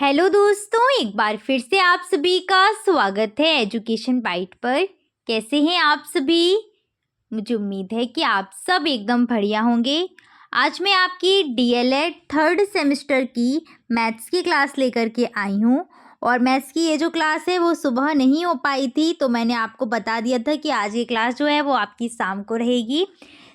Hello दोस्तों, एक बार फिर से आप सभी का स्वागत है एजुकेशन बाइट पर। कैसे हैं आप सभी? मुझे उम्मीद है कि आप सब एकदम बढ़िया होंगे। आज मैं आपकी डीएलएड थर्ड सेमेस्टर की मैथ्स की क्लास लेकर के आई हूँ। और मैथ्स की ये जो क्लास है वो सुबह नहीं हो पाई थी, तो मैंने आपको बता दिया था कि आज ये क्लास जो है वो आपकी शाम को रहेगी।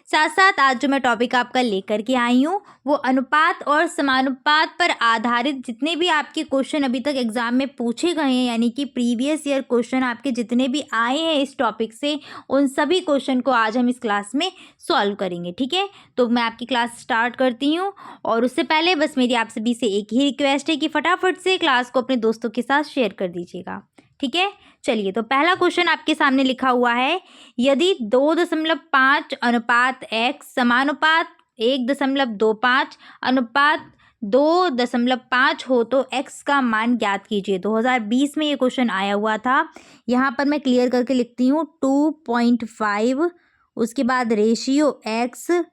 साथ साथ आज जो मैं टॉपिक आपका लेकर के आई हूँ वो अनुपात और समानुपात पर आधारित जितने भी आपके क्वेश्चन अभी तक एग्जाम में पूछे गए हैं, यानी कि प्रीवियस ईयर क्वेश्चन आपके जितने भी आए हैं इस टॉपिक से, उन सभी क्वेश्चन को आज हम इस क्लास में सॉल्व करेंगे। ठीक है, तो मैं आपकी क्लास स्टार्ट करती हूँ। और उससे पहले बस मेरी आप सभी से एक ही रिक्वेस्ट है कि फटाफट से क्लास को अपने दोस्तों के साथ शेयर कर दीजिएगा। ठीक है, चलिए तो पहला क्वेश्चन आपके सामने लिखा हुआ है, यदि 2.5 अनुपात x समानुपात 1.25 अनुपात 2.5 हो तो x का मान ज्ञात कीजिए। 2020 में ये क्वेश्चन आया हुआ था। यहाँ पर मैं क्लियर करके लिखती हूँ 2.5, उसके बाद रेशियो x,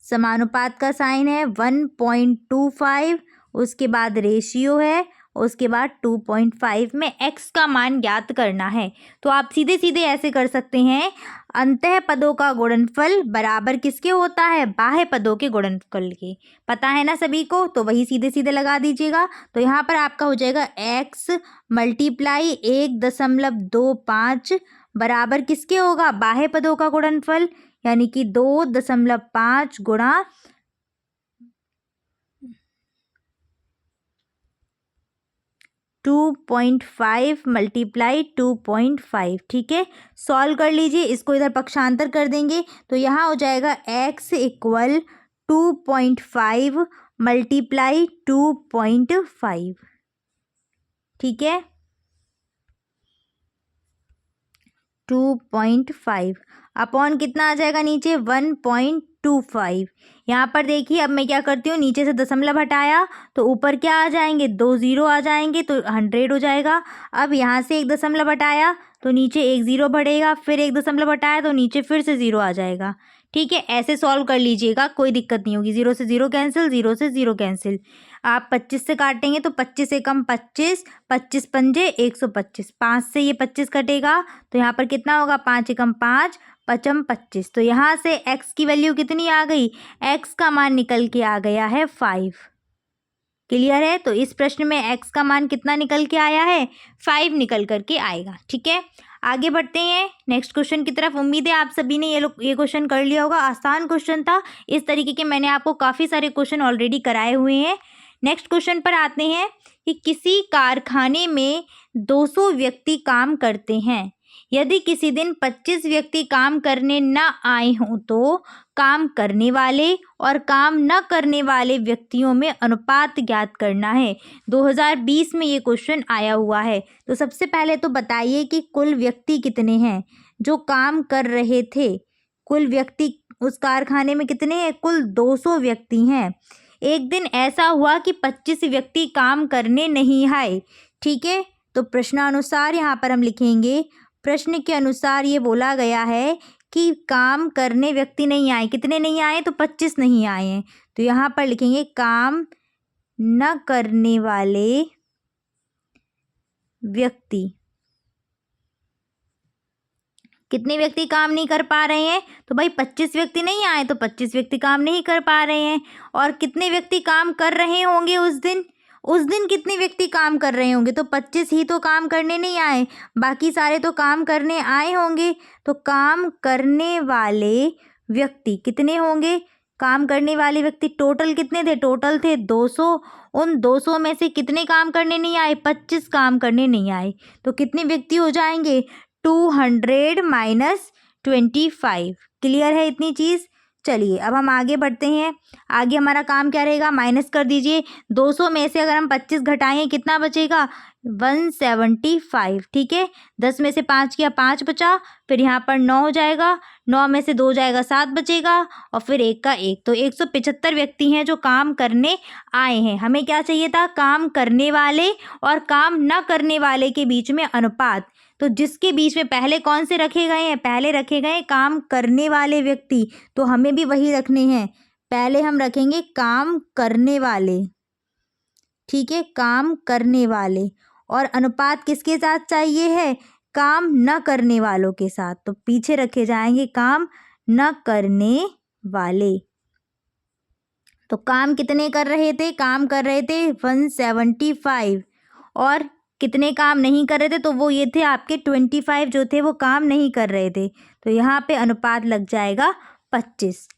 समानुपात का साइन है 1.25, उसके बाद रेशियो है, उसके बाद 2.5 में x का मान ज्ञात करना है। तो आप सीधे सीधे ऐसे कर सकते हैं, अंतः पदों का गुणनफल बराबर किसके होता है? बाह्य पदों के गुणनफल के। पता है ना सभी को, तो वही सीधे सीधे लगा दीजिएगा। तो यहाँ पर आपका हो जाएगा x मल्टीप्लाई 1.25 बराबर किसके होगा? बाह्य पदों का गुणनफल, यानी कि 2.5 गुणा 2.5 मल्टीप्लाई 2.5। ठीक है, सॉल्व कर लीजिए, इसको इधर पक्षांतर कर देंगे तो यहाँ हो जाएगा x इक्वल 2.5 मल्टीप्लाई 2.5। ठीक है, 2.5 अपॉन कितना आ जाएगा नीचे? 1.25। यहाँ पर देखिए, अब मैं क्या करती हूँ, नीचे से दशमलव हटाया तो ऊपर क्या आ जाएंगे? 2 जीरो आ जाएंगे, तो 100 हो जाएगा। अब यहाँ से एक दशमलव हटाया तो नीचे एक जीरो बढ़ेगा, फिर एक दशमलव हटाया तो नीचे फिर से जीरो आ जाएगा। ठीक है, ऐसे सॉल्व कर लीजिएगा, कोई दिक्कत नहीं होगी। 0 से 0 कैंसिल, 0 से 0 कैंसिल। आप 25 से काटेंगे तो 25 से कम 25, 25 पंजे 125, 5 से ये 25 कटेगा तो यहाँ पर कितना होगा? 5 एकम 5, पचम 25। तो यहाँ से x की वैल्यू कितनी आ गई? x का मान निकल के आ गया है 5। क्लियर है? तो इस प्रश्न में x का मान कितना निकल के आया है? 5 निकल करके आएगा। ठीक है, आगे बढ़ते हैं नेक्स्ट क्वेश्चन की तरफ। उम्मीद है आप सभी ने ये क्वेश्चन कर लिया होगा, आसान क्वेश्चन था। इस तरीके के मैंने आपको काफ़ी सारे क्वेश्चन ऑलरेडी कराए हुए हैं। नेक्स्ट क्वेश्चन पर आते हैं कि किसी कारखाने में 200 व्यक्ति काम करते हैं, यदि किसी दिन 25 व्यक्ति काम करने न आए हों तो काम करने वाले और काम न करने वाले व्यक्तियों में अनुपात ज्ञात करना है। 2020 में ये क्वेश्चन आया हुआ है। तो सबसे पहले तो बताइए कि कुल व्यक्ति कितने हैं जो काम कर रहे थे? कुल व्यक्ति उस कारखाने में कितने हैं? कुल 200 व्यक्ति हैं। एक दिन ऐसा हुआ कि 25 व्यक्ति काम करने नहीं आए। ठीक है, तो प्रश्नानुसार यहाँ पर हम लिखेंगे, प्रश्न के अनुसार ये बोला गया है कि काम करने व्यक्ति नहीं आए। कितने नहीं आए? तो 25 नहीं आए हैं। तो यहाँ पर लिखेंगे काम न करने वाले व्यक्ति। कितने व्यक्ति काम नहीं कर पा रहे हैं? तो भाई 25 व्यक्ति नहीं आए तो 25 व्यक्ति काम नहीं कर पा रहे हैं। और कितने व्यक्ति काम कर रहे होंगे उस दिन? उस दिन कितने व्यक्ति काम कर रहे होंगे? तो 25 ही तो काम करने नहीं आए, बाकी सारे तो काम करने आए होंगे। तो काम करने वाले व्यक्ति कितने होंगे? काम करने वाले व्यक्ति टोटल कितने थे? टोटल थे 200। उन 200 में से कितने काम करने नहीं आए? 25 काम करने नहीं आए। तो कितने व्यक्ति हो जाएंगे? 200 माइनस 25। क्लियर है इतनी चीज़? चलिए अब हम आगे बढ़ते हैं। आगे हमारा काम क्या रहेगा? माइनस कर दीजिए। 200 में से अगर हम 25 घटाएं कितना बचेगा? 175। ठीक है, 10 में से 5 किया 5 बचा, फिर यहाँ पर 9 हो जाएगा, 9 में से 2 जाएगा 7 बचेगा, और फिर 1 का 1। तो 175 व्यक्ति हैं जो काम करने आए हैं। हमें क्या चाहिए था? काम करने वाले और काम न करने वाले के बीच में अनुपात। तो जिसके बीच में पहले कौन से रखे गए हैं? पहले रखे गए हैं काम करने वाले व्यक्ति, तो हमें भी वही रखने हैं। पहले हम रखेंगे काम करने वाले। ठीक है, काम करने वाले, और अनुपात किसके साथ चाहिए है, काम न करने वालों के साथ, तो पीछे रखे जाएंगे काम न करने वाले। तो काम कितने कर रहे थे, काम कर रहे थे 175, और कितने काम नहीं कर रहे थे, तो वो ये थे आपके 25 जो थे वो काम नहीं कर रहे थे, तो यहाँ पे अनुपात लग जाएगा 25।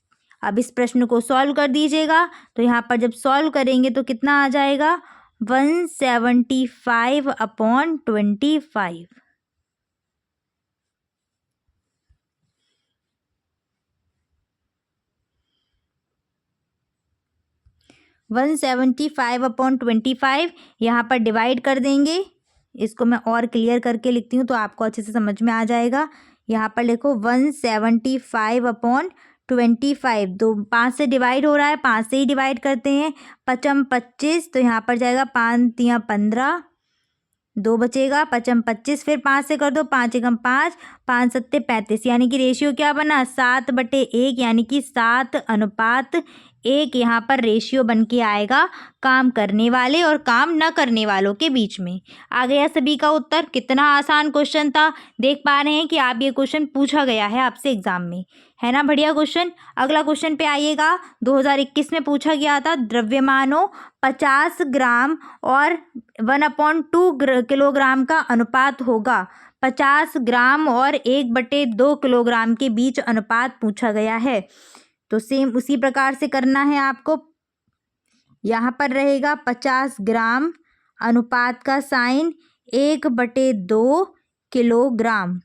अब इस प्रश्न को सॉल्व कर दीजिएगा, तो यहाँ पर जब सॉल्व करेंगे तो कितना आ जाएगा, 175/25। 175/25 यहाँ पर डिवाइड कर देंगे। इसको मैं और क्लियर करके लिखती हूँ तो आपको अच्छे से समझ में आ जाएगा। यहाँ पर लिखो 175/25, दो 5 से डिवाइड हो रहा है, 5 से ही डिवाइड करते हैं। 5 25, तो यहाँ पर जाएगा 5 3 15, 2 बचेगा, 5 25, फिर 5 से कर दो, 5 1 5, 5 7 35, यानी कि रेशियो क्या बना, 7/1, यानी कि 7:1 यहाँ पर रेशियो बन के आएगा काम करने वाले और काम न करने वालों के बीच में। आ गया सभी का उत्तर। कितना आसान क्वेश्चन था, देख पा रहे हैं कि आप ये क्वेश्चन पूछा गया है आपसे एग्जाम में, है ना, बढ़िया क्वेश्चन। अगला क्वेश्चन पे आइएगा, 2021 में पूछा गया था, द्रव्यमानों 50 ग्राम और 1/2 किलोग्राम का अनुपात होगा। 50 ग्राम और 1/2 किलोग्राम के बीच अनुपात पूछा गया है। तो सेम उसी प्रकार से करना है आपको। यहाँ पर रहेगा 50 ग्राम, अनुपात का साइन 1/2 किलोग्राम।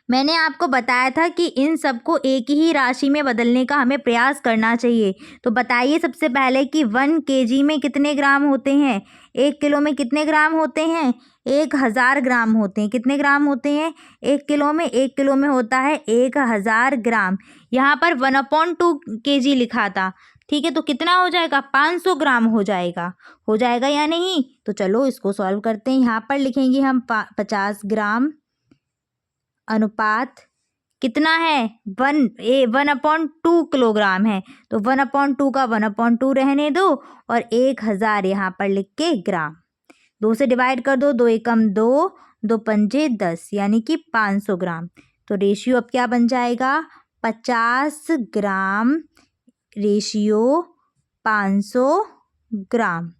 मैंने आपको बताया था कि इन सबको एक ही राशि में बदलने का हमें प्रयास करना चाहिए। तो बताइए सबसे पहले कि 1 kg में कितने ग्राम होते हैं, 1 किलो में कितने ग्राम होते हैं, 1000 ग्राम होते हैं। कितने ग्राम होते हैं 1 किलो में, 1 किलो में होता है 1000 ग्राम। यहाँ पर 1/2 kg लिखा था, ठीक है, तो कितना हो जाएगा, 500 ग्राम हो जाएगा या नहीं। तो चलो इसको सॉल्व करते हैं। यहाँ पर लिखेंगे हम 50 ग्राम, अनुपात कितना है 1/2 किलोग्राम है, तो 1/2 का 1/2 रहने दो और 1000 यहाँ पर लिख के ग्राम। 2 से डिवाइड कर दो, 2 एकम 2, 2 पंजे 10, यानी कि 500 ग्राम। तो रेशियो अब क्या बन जाएगा, 50 ग्राम रेशियो 500 ग्राम।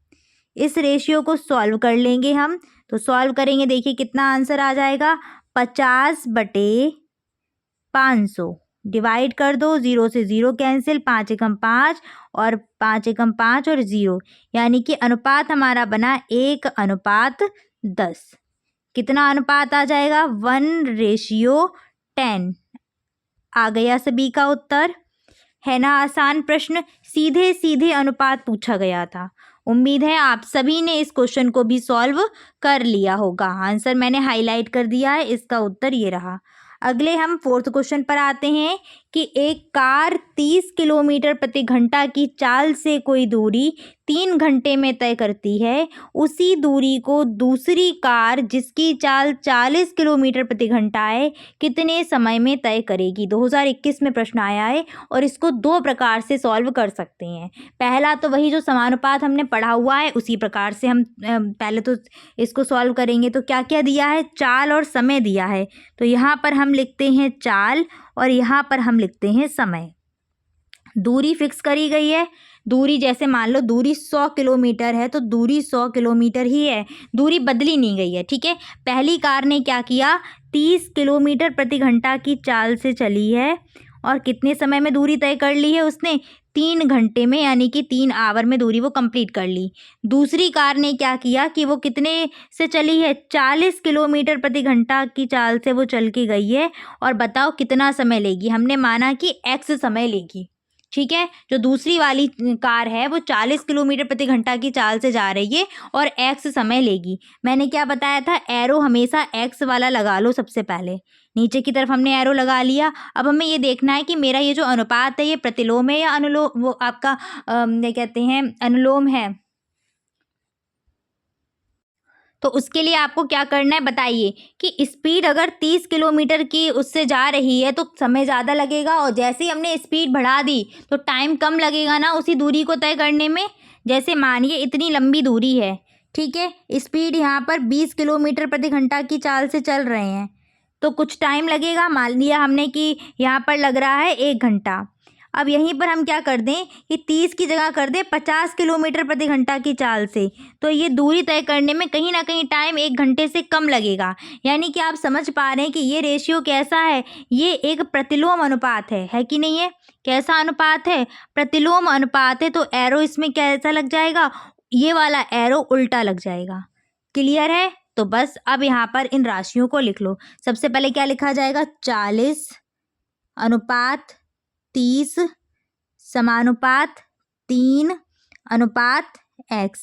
इस रेशियो को सॉल्व कर लेंगे हम। तो सॉल्व करेंगे, देखिए कितना आंसर आ जाएगा, 50/500। डिवाइड कर दो, 0 से 0 कैंसिल, 5 एकम 5 और 5 एकम 5 और 0, यानी कि अनुपात हमारा बना 1/10। कितना अनुपात आ जाएगा, 1:10। आ गया सभी का उत्तर, है ना। आसान प्रश्न, सीधे सीधे अनुपात पूछा गया था। उम्मीद है आप सभी ने इस क्वेश्चन को भी सॉल्व कर लिया होगा। आंसर मैंने हाईलाइट कर दिया है, इसका उत्तर ये रहा। अगले हम 4th क्वेश्चन पर आते हैं कि एक कार 30 किलोमीटर प्रति घंटा की चाल से कोई दूरी 3 घंटे में तय करती है। उसी दूरी को दूसरी कार जिसकी चाल 40 किलोमीटर प्रति घंटा है कितने समय में तय करेगी। 2021 में प्रश्न आया है और इसको 2 प्रकार से सॉल्व कर सकते हैं। पहला तो वही जो समानुपात हमने पढ़ा हुआ है उसी प्रकार से हम पहले तो इसको सॉल्व करेंगे। तो क्या क्या दिया है, चाल और समय दिया है, तो यहाँ पर हम लिखते हैं चाल और यहाँ पर हम लिखते हैं समय। दूरी फिक्स करी गई है, दूरी जैसे मान लो दूरी 100 किलोमीटर है तो दूरी 100 किलोमीटर ही है, दूरी बदली नहीं गई है, ठीक है। पहली कार ने क्या किया, 30 किलोमीटर प्रति घंटा की चाल से चली है और कितने समय में दूरी तय कर ली है उसने, 3 घंटे में, यानी कि 3 आवर में दूरी वो कंप्लीट कर ली। दूसरी कार ने क्या किया कि वो कितने से चली है, 40 किलोमीटर प्रति घंटा की चाल से वो चल के गई है और बताओ कितना समय लेगी। हमने माना कि x समय लेगी, ठीक है। जो दूसरी वाली कार है वो 40 किलोमीटर प्रति घंटा की चाल से जा रही है और x समय लेगी। मैंने क्या बताया था, एरो हमेशा x वाला लगा लो। सबसे पहले नीचे की तरफ हमने एरो लगा लिया। अब हमें ये देखना है कि मेरा ये जो अनुपात है ये प्रतिलोम है या अनुलोम, वो आपका क्या कहते हैं, अनुलोम है। तो उसके लिए आपको क्या करना है बताइए कि स्पीड अगर 30 किलोमीटर की उससे जा रही है तो समय ज़्यादा लगेगा और जैसे ही हमने स्पीड बढ़ा दी तो टाइम कम लगेगा ना उसी दूरी को तय करने में। जैसे मानिए इतनी लंबी दूरी है, ठीक है, स्पीड यहाँ पर 20 किलोमीटर प्रति घंटा की चाल से चल रहे हैं, तो कुछ टाइम लगेगा। मान लिया हमने कि यहाँ पर लग रहा है 1 घंटा। अब यहीं पर हम क्या कर दें कि 30 की जगह कर दें 50 किलोमीटर प्रति घंटा की चाल से, तो ये दूरी तय करने में कहीं ना कहीं टाइम 1 घंटे से कम लगेगा। यानी कि आप समझ पा रहे हैं कि ये रेशियो कैसा है, ये एक प्रतिलोम अनुपात है कि नहीं है? कैसा अनुपात है? प्रतिलोम अनुपात है। तो एरो इसमें कैसा लग जाएगा? ये वाला एरो उल्टा लग जाएगा। क्लियर है? तो बस अब यहाँ पर इन राशियों को लिख लो। सबसे पहले क्या लिखा जाएगा? 40 अनुपात 30 समानुपात 3 अनुपात x।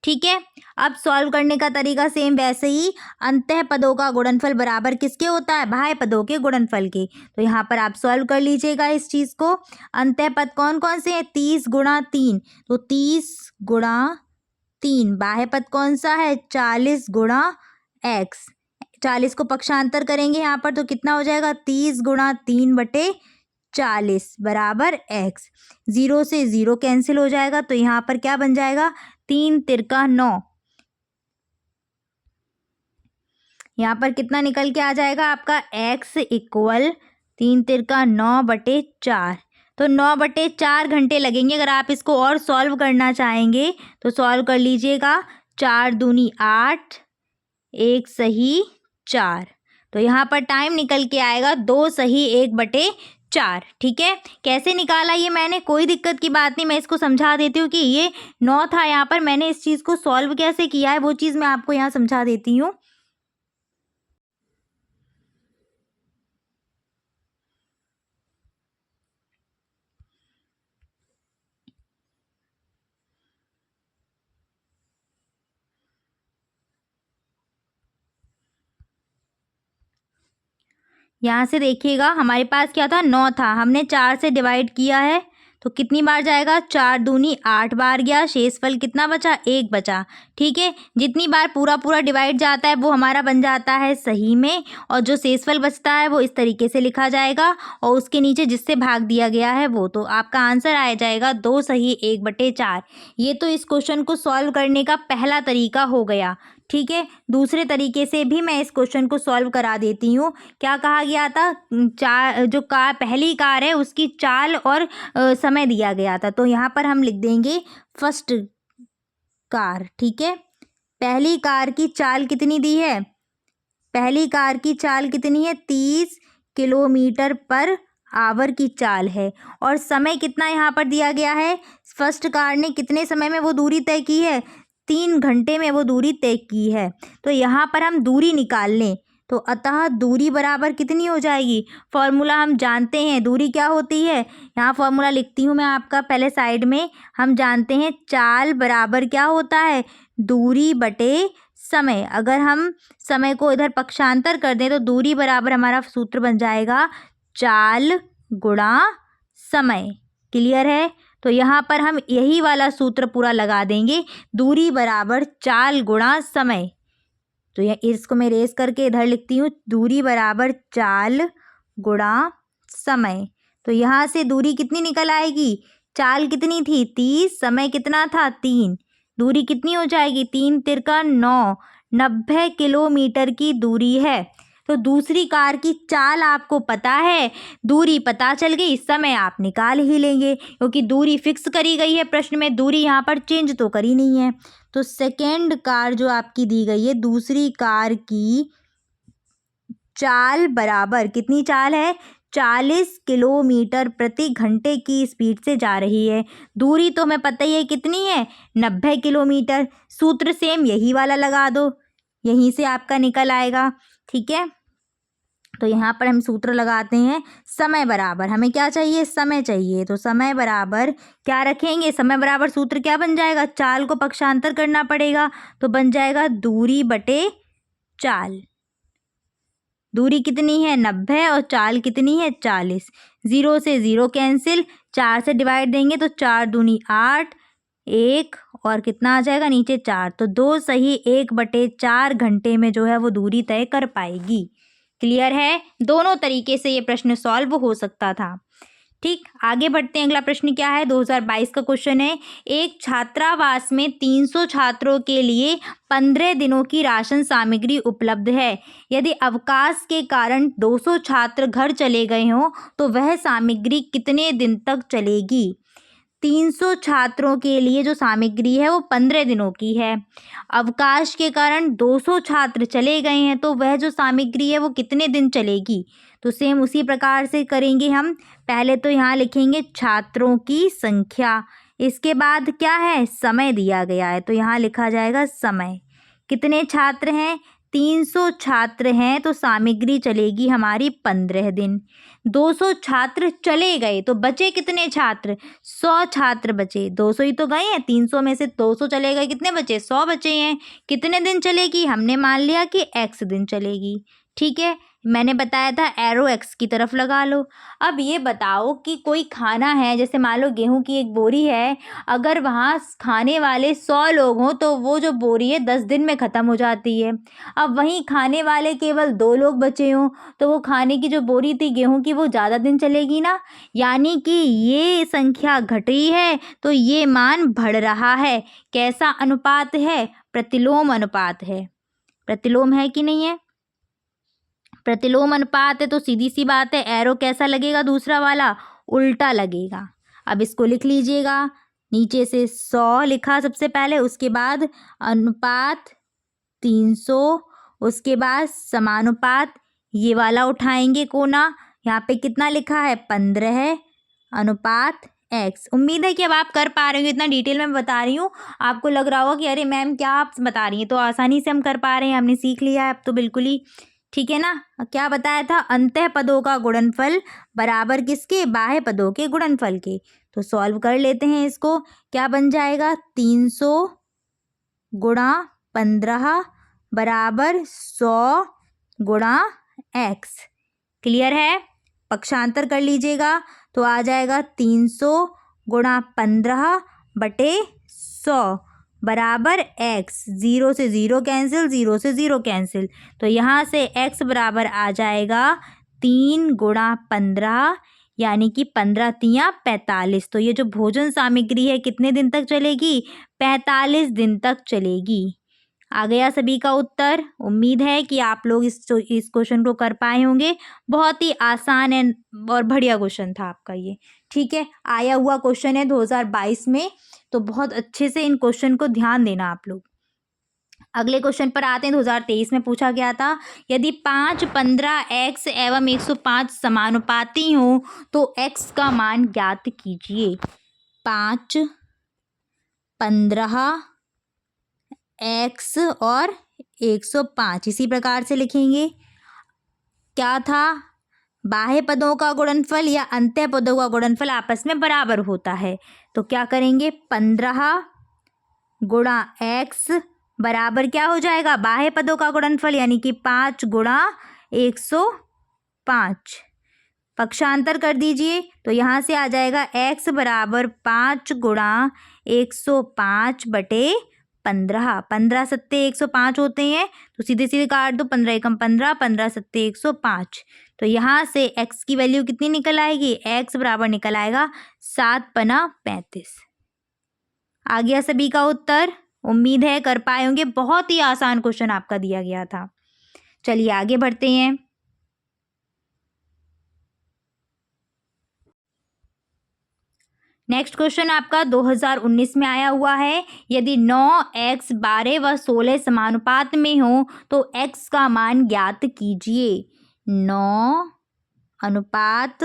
ठीक है, अब सॉल्व करने का तरीका सेम वैसे ही, अंतः पदों का गुणनफल बराबर किसके होता है? बाह्य पदों के गुणनफल के। तो यहाँ पर आप सॉल्व कर लीजिएगा इस चीज़ को। अंतः पद कौन कौन से हैं? 30 गुणा 3, तो 30 गुणा 3। बाह्य पद कौन सा है? 40 गुणा x। 40 को पक्षांतर करेंगे यहाँ पर तो कितना हो जाएगा? 30 गुणा 3/40 बराबर x। 0 से 0 कैंसिल हो जाएगा, तो यहाँ पर क्या बन जाएगा? 3 तिरका 9। यहाँ पर कितना निकल के आ जाएगा आपका? x equal 3 तिरका 9/4। तो 9/4 घंटे लगेंगे। अगर आप इसको और सॉल्व करना चाहेंगे तो सॉल्व कर लीजिएगा। 4 दूनी 8, 1 सही 4। तो यहाँ पर टाइम निकल के आएगा 2 सही 1/4। ठीक है, कैसे निकाला ये मैंने? कोई दिक्कत की बात नहीं, मैं इसको समझा देती हूँ कि ये 9 था। यहाँ पर मैंने इस चीज़ को सॉल्व कैसे किया है वो चीज़ मैं आपको यहाँ समझा देती हूँ। यहाँ से देखिएगा, हमारे पास क्या था? 9 था, हमने 4 से डिवाइड किया है तो कितनी बार जाएगा? 4 दूनी 8 बार गया। शेषफल कितना बचा? 1 बचा। ठीक है, जितनी बार पूरा पूरा डिवाइड जाता है वो हमारा बन जाता है सही में, और जो शेषफल बचता है वो इस तरीके से लिखा जाएगा, और उसके नीचे जिससे भाग दिया गया है वो, तो आपका आंसर आ जाएगा 2 सही 1/4। ये तो इस क्वेश्चन को सॉल्व करने का पहला तरीका हो गया। ठीक है, दूसरे तरीके से भी मैं इस क्वेश्चन को सॉल्व करा देती हूँ। क्या कहा गया था? पहली कार है उसकी चाल और समय दिया गया था, तो यहाँ पर हम लिख देंगे फर्स्ट कार। ठीक है, पहली कार की चाल कितनी दी है? पहली कार की चाल कितनी है? 30 किलोमीटर पर आवर की चाल है, और समय कितना यहाँ पर दिया गया है? फर्स्ट कार ने कितने समय में वो दूरी तय की है? 3 घंटे में वो दूरी तय की है। तो यहाँ पर हम दूरी निकाल लें, तो अतः दूरी बराबर कितनी हो जाएगी? फॉर्मूला हम जानते हैं, दूरी क्या होती है? यहाँ फॉर्मूला लिखती हूँ मैं आपका पहले साइड में। हम जानते हैं चाल बराबर क्या होता है? दूरी बटे समय। अगर हम समय को इधर पक्षांतर कर दें तो दूरी बराबर हमारा सूत्र बन जाएगा चाल गुणा समय। क्लियर है? तो यहाँ पर हम यही वाला सूत्र पूरा लगा देंगे, दूरी बराबर चाल गुणा समय। तो यह इसको मैं रेस करके इधर लिखती हूँ, दूरी बराबर चाल गुणा समय। तो यहाँ से दूरी कितनी निकल आएगी? चाल कितनी थी? 30, समय कितना था? 3। दूरी कितनी हो जाएगी? 3 तिरका 9, 90 किलोमीटर की दूरी है। तो दूसरी कार की चाल आपको पता है, दूरी पता चल गई, समय आप निकाल ही लेंगे क्योंकि दूरी फिक्स करी गई है प्रश्न में, दूरी यहाँ पर चेंज तो करी नहीं है। तो सेकेंड कार जो आपकी दी गई है, दूसरी कार की चाल बराबर कितनी चाल है? 40 किलोमीटर प्रति घंटे की स्पीड से जा रही है। दूरी तो हमें पता ही है कितनी है? 90 किलोमीटर। सूत्र सेम यही वाला लगा दो, यहीं से आपका निकल आएगा। ठीक है, तो यहाँ पर हम सूत्र लगाते हैं। समय बराबर हमें क्या चाहिए? समय चाहिए, तो समय बराबर क्या रखेंगे? समय बराबर सूत्र क्या बन जाएगा? चाल को पक्षांतर करना पड़ेगा, तो बन जाएगा दूरी बटे चाल। दूरी कितनी है? 90, और चाल कितनी है? 40। 0 से 0 कैंसिल, 4 से डिवाइड देंगे तो 4 दूनी 8, 1 और कितना आ जाएगा नीचे 4, तो 2 सही 1/4 घंटे में जो है वो दूरी तय कर पाएगी। क्लियर है? दोनों तरीके से ये प्रश्न सॉल्व हो सकता था। ठीक, आगे बढ़ते हैं। अगला प्रश्न क्या है, 2022 का क्वेश्चन है। एक छात्रावास में 300 छात्रों के लिए 15 दिनों की राशन सामग्री उपलब्ध है। यदि अवकाश के कारण 200 छात्र घर चले गए हों तो वह सामग्री कितने दिन तक चलेगी। 300 छात्रों के लिए जो सामग्री है वो 15 दिनों की है। अवकाश के कारण 200 छात्र चले गए हैं तो वह जो सामग्री है वो कितने दिन चलेगी। तो सेम उसी प्रकार से करेंगे हम। पहले तो यहाँ लिखेंगे छात्रों की संख्या, इसके बाद क्या है, समय दिया गया है तो यहाँ लिखा जाएगा समय। कितने छात्र हैं, 300 छात्र हैं तो सामग्री चलेगी हमारी 15 दिन। 200 छात्र चले गए तो बचे कितने छात्र, 100 छात्र बचे। 200 ही तो गए हैं, 300 में से 200 चले गए, कितने बचे, 100 बचे हैं। कितने दिन चलेगी, हमने मान लिया कि x दिन चलेगी। ठीक है, मैंने बताया था एरो x की तरफ लगा लो। अब ये बताओ कि कोई खाना है, जैसे मान लो गेहूं की एक बोरी है, अगर वहाँ खाने वाले 100 लोग हों तो वो जो बोरी है 10 दिन में ख़त्म हो जाती है। अब वहीं खाने वाले केवल 2 लोग बचे हों तो वो खाने की जो बोरी थी गेहूं की वो ज़्यादा दिन चलेगी ना। यानी कि ये संख्या घट रही है तो ये मान बढ़ रहा है। कैसा अनुपात है, प्रतिलोम अनुपात है। प्रतिलोम है कि नहीं है, प्रतिलोम अनुपात है तो सीधी सी बात है एरो कैसा लगेगा, दूसरा वाला उल्टा लगेगा। अब इसको लिख लीजिएगा, नीचे से 100 लिखा सबसे पहले, उसके बाद अनुपात 300, उसके बाद समानुपात, ये वाला उठाएंगे कोना, यहाँ पे कितना लिखा है 15 अनुपात x। उम्मीद है कि अब आप कर पा रहे हो, इतना डिटेल में बता रही हूँ, आपको लग रहा होगा कि अरे मैम क्या आप बता रही हैं, तो आसानी से हम कर पा रहे हैं, हमने सीख लिया है अब तो बिल्कुल ही। ठीक है ना, क्या बताया था, अंतः पदों का गुणनफल बराबर किसके, बाह्य पदों के गुणनफल के। तो सॉल्व कर लेते हैं इसको, क्या बन जाएगा 300 गुणा 15 बराबर 100 गुणा x। क्लियर है, पक्षांतर कर लीजिएगा तो आ जाएगा 300 गुणा 15 बटे 100 बराबर x। 0 से 0 कैंसिल, 0 से 0 कैंसिल, तो यहाँ से x बराबर आ जाएगा 3 गुणा 15 यानी कि 15 तियाँ 45। तो ये जो भोजन सामग्री है कितने दिन तक चलेगी, 45 दिन तक चलेगी। आ गया सभी का उत्तर। उम्मीद है कि आप लोग इस क्वेश्चन को कर पाए होंगे। बहुत ही आसान है और बढ़िया क्वेश्चन था आपका ये। ठीक है, आया हुआ क्वेश्चन है 2022 में, तो बहुत अच्छे से इन क्वेश्चन को ध्यान देना आप लोग। अगले क्वेश्चन पर आते हैं। 2023 में पूछा गया था, यदि 5, 15 x एवं 105 समानुपाती हों तो x का मान ज्ञात कीजिए। 5, 15 x और 105 इसी प्रकार से लिखेंगे। क्या था, बाह्य पदों का गुणनफल या अंतः पदों का गुणनफल आपस में बराबर होता है, तो क्या करेंगे 15 गुणा x बराबर क्या हो जाएगा, बाह्य पदों का गुणनफल यानी कि 5 गुणा 105। पक्षांतर कर दीजिए तो यहाँ से आ जाएगा x बराबर 5 गुणा 105 बटे 15। 15 सत्ते 105 होते हैं तो सीधे सीधे काट दो, 15 एकम 15, 15 सत्ते 105। तो यहाँ से x की वैल्यू कितनी निकल आएगी, x बराबर निकल आएगा 7 पना 35। आ गया सभी का उत्तर। उम्मीद है कर पाए होंगे, बहुत ही आसान क्वेश्चन आपका दिया गया था। चलिए आगे बढ़ते हैं। नेक्स्ट क्वेश्चन आपका 2019 में आया हुआ है, यदि 9x 12 व 16 समानुपात में हो तो x का मान ज्ञात कीजिए। 9 अनुपात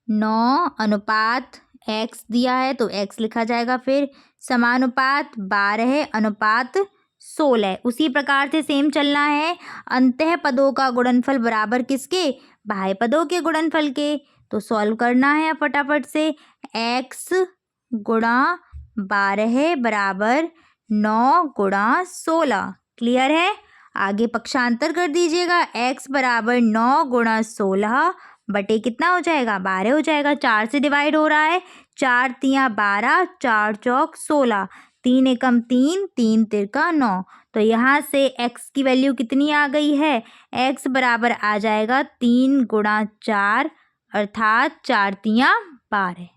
9 अनुपात x दिया है तो x लिखा जाएगा, फिर समानुपात 12 अनुपात 16। उसी प्रकार से सेम चलना है, अंतः पदों का गुणनफल बराबर किसके, बाह्य पदों के गुणनफल के। तो सॉल्व करना है फटाफट से, x गुणा 12 बराबर 9 गुणा 16। क्लियर है, आगे पक्षांतर कर दीजिएगा, x बराबर 9 गुणा 16 बटे कितना हो जाएगा, 12 हो जाएगा। 4 से डिवाइड हो रहा है, 4 तियाँ 12, 4 चौक 16, 3 एकम 3, 3 तिरका 9। तो यहाँ से x की वैल्यू कितनी आ गई है, x बराबर आ जाएगा 3 गुणा 4 अर्थात 4 तियाँ 12।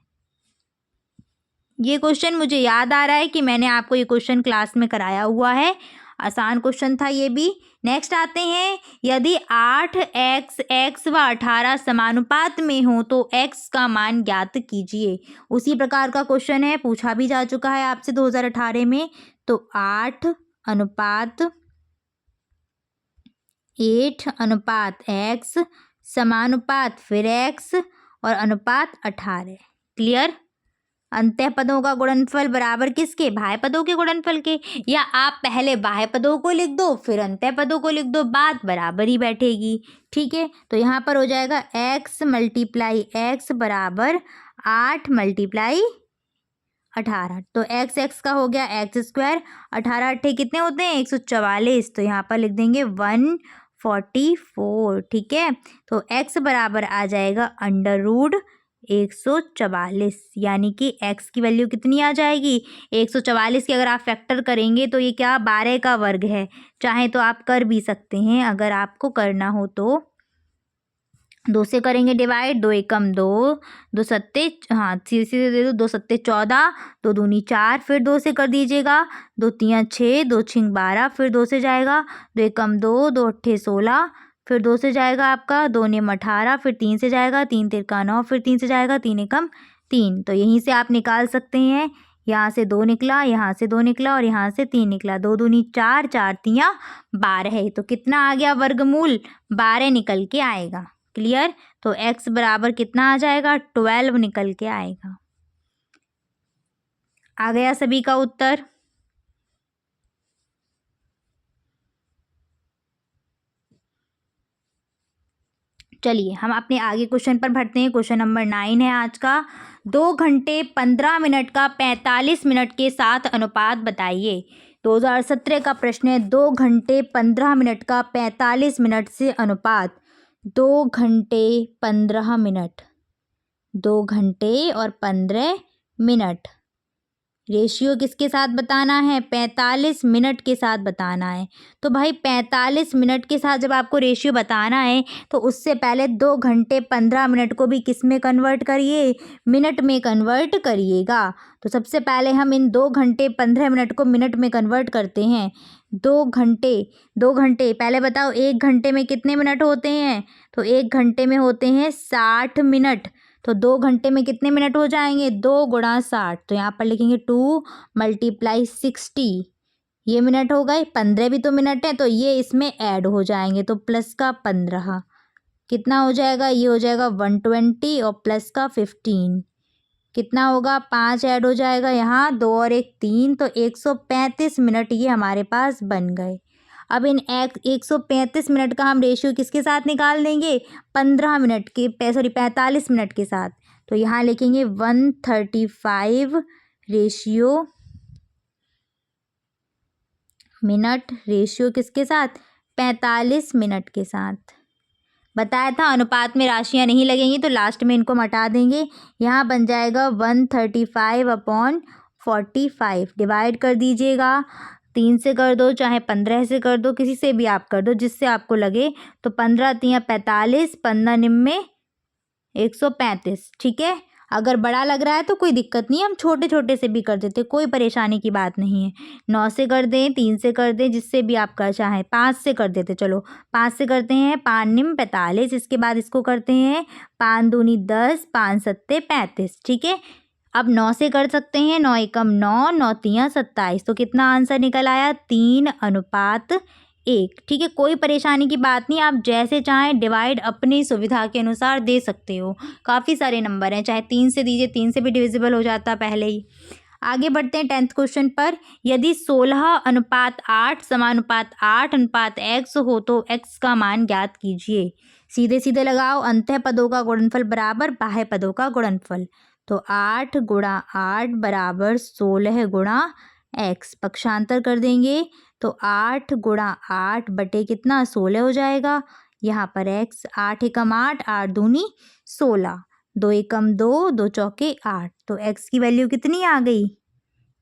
ये क्वेश्चन मुझे याद आ रहा है कि मैंने आपको ये क्वेश्चन क्लास में कराया हुआ है, आसान क्वेश्चन था ये भी। नेक्स्ट आते हैं, यदि 8x x व 18 समानुपात में हो तो x का मान ज्ञात कीजिए। उसी प्रकार का क्वेश्चन है, पूछा भी जा चुका है आपसे 2018 में। तो 8 अनुपात 8 अनुपात x समानुपात फिर x और अनुपात 18। क्लियर। अंतः पदों का गुणनफल बराबर किसके, बाह्य पदों के गुणनफल के। या आप पहले बाह्य पदों को लिख दो फिर अंतः पदों को लिख दो, बात बराबर ही बैठेगी। ठीक है, तो यहाँ पर हो जाएगा x मल्टीप्लाई x बराबर 8 मल्टीप्लाई 18। तो x का हो गया x स्क्वायर, 18 अट्ठे कितने होते हैं 144। तो यहाँ पर लिख देंगे 144। ठीक है, तो x बराबर आ जाएगा अंडर रूट 144, यानी कि x की वैल्यू कितनी आ जाएगी 144 की। अगर आप फैक्टर करेंगे तो ये क्या 12 का वर्ग है। चाहे तो आप कर भी सकते हैं, अगर आपको करना हो तो 2 से करेंगे डिवाइड, 2 एकम 2, 2 सत्ते, हाँ सीधे सीधे दे दो, 2 सत्ते 14, 2 दूनी 4, फिर 2 से कर दीजिएगा, 2 तियाँ 6, 2 छिंग 12, फिर 2 से जाएगा, 2 एकम 2, 2 अट्ठे 16, फिर 2 से जाएगा आपका 2 नियम 18, फिर 3 से जाएगा, 3 तिरका 9, फिर 3 से जाएगा, 3 एकम 3। तो यहीं से आप निकाल सकते हैं, यहाँ से 2 निकला, यहाँ से 2 निकला और यहाँ से 3 निकला, 2 दूनी 4, 4 तियाँ 12। तो कितना आ गया वर्गमूल 12 निकल के आएगा। क्लियर। तो x बराबर कितना आ जाएगा 12 निकल के आएगा। आ गया सभी का उत्तर। चलिए हम अपने आगे क्वेश्चन पर बढ़ते हैं। क्वेश्चन नंबर 9 है आज का। 2 घंटे 15 मिनट का 45 मिनट के साथ अनुपात बताइए। 2017 का प्रश्न है, 2 घंटे 15 मिनट का 45 मिनट से अनुपात। 2 घंटे 15 मिनट, 2 घंटे और 15 मिनट, रेशियो किसके साथ बताना है 45 मिनट के साथ बताना है। तो भाई 45 मिनट के साथ जब आपको रेशियो बताना है तो उससे पहले 2 घंटे 15 मिनट को भी किस में कन्वर्ट करिए, मिनट में कन्वर्ट करिएगा। तो सबसे पहले हम इन 2 घंटे 15 मिनट को मिनट में कन्वर्ट करते हैं। 2 घंटे पहले बताओ 1 घंटे में कितने मिनट होते हैं, तो 1 घंटे में होते हैं 60 मिनट। तो 2 घंटे में कितने मिनट हो जाएंगे 2 गुणा 60। तो यहाँ पर लिखेंगे 2 मल्टीप्लाई 60, ये मिनट हो गए। 15 भी तो मिनट है, तो ये इसमें ऐड हो जाएंगे, तो प्लस का 15 कितना हो जाएगा, ये हो जाएगा 120 और प्लस का 15 कितना होगा 5 ऐड हो जाएगा यहाँ, 2 और 1 3, तो 135 मिनट ये हमारे पास बन गए। अब इन 135 मिनट का हम रेशियो किसके साथ निकाल देंगे 15 मिनट के 45 मिनट के साथ। तो यहाँ लिखेंगे 135 रेशियो मिनट, रेशियो किसके साथ 45 मिनट के साथ। बताया था अनुपात में राशियाँ नहीं लगेंगी तो लास्ट में इनको हटा देंगे। यहाँ बन जाएगा 135/45 डिवाइड कर दीजिएगा, 3 से कर दो चाहे 15 से कर दो, किसी से भी आप कर दो जिससे आपको लगे। तो 15 तियाँ 45, 15 निम्मे 135। ठीक है, अगर बड़ा लग रहा है तो कोई दिक्कत नहीं है, हम छोटे छोटे से भी कर देते, कोई परेशानी की बात नहीं है। 9 से कर दें, 3 से कर दें, जिससे भी आप कर चाहें, 5 से कर देते, चलो 5 से करते हैं, 5 निम 45। इसके बाद इसको करते हैं 5 दूनी 10, 5 सत्ते 35। ठीक है, अब 9 से कर सकते हैं, 9 एकम 9, 9 तियाँ 27। तो कितना आंसर निकल आया 3:1। ठीक है, कोई परेशानी की बात नहीं, आप जैसे चाहें डिवाइड अपनी सुविधा के अनुसार दे सकते हो। काफ़ी सारे नंबर हैं, चाहे 3 से दीजिए, 3 से भी डिविजिबल हो जाता पहले ही। आगे बढ़ते हैं 10th क्वेश्चन पर। यदि 16:8 समानुपात 8:x हो तो x का मान ज्ञात कीजिए। सीधे सीधे लगाओ, अंतः पदों का गुणनफल बराबर बाह्य पदों का गुणनफल। तो 8 गुणा 8 बराबर 16 गुणा x, पक्षांतर कर देंगे तो 8 गुणा 8 बटे कितना 16 हो जाएगा। यहाँ पर x, 8 एकम 8, 8 दूनी 16, 2 एकम 2, 2 चौके 8। तो x की वैल्यू कितनी आ गई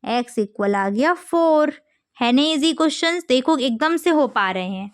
x इक्वल आ गया 4। है ना इजी क्वेश्चंस, देखो एकदम से हो पा रहे हैं।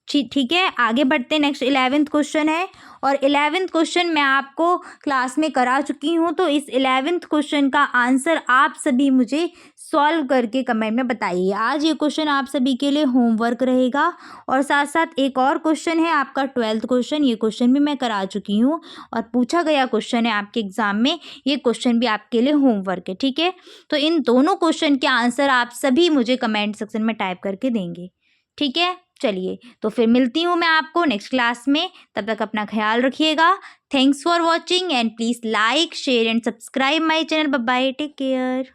ठीक है, आगे बढ़ते हैं। नेक्स्ट 11th क्वेश्चन है, और 11th क्वेश्चन मैं आपको क्लास में करा चुकी हूँ, तो इस 11th क्वेश्चन का आंसर आप सभी मुझे सॉल्व करके कमेंट में बताइए। आज ये क्वेश्चन आप सभी के लिए होमवर्क रहेगा, और साथ साथ एक और क्वेश्चन है आपका 12th क्वेश्चन, ये क्वेश्चन भी मैं करा चुकी हूँ और पूछा गया क्वेश्चन है आपके एग्जाम में, ये क्वेश्चन भी आपके लिए होमवर्क है। ठीक है, तो इन दोनों क्वेश्चन के आंसर आप सभी मुझे कमेंट सेक्शन में टाइप करके देंगे। ठीक है, चलिए तो फिर मिलती हूँ मैं आपको नेक्स्ट क्लास में। तब तक अपना ख्याल रखिएगा। Thanks for watching and please like share and subscribe my channel. Bye bye, take care.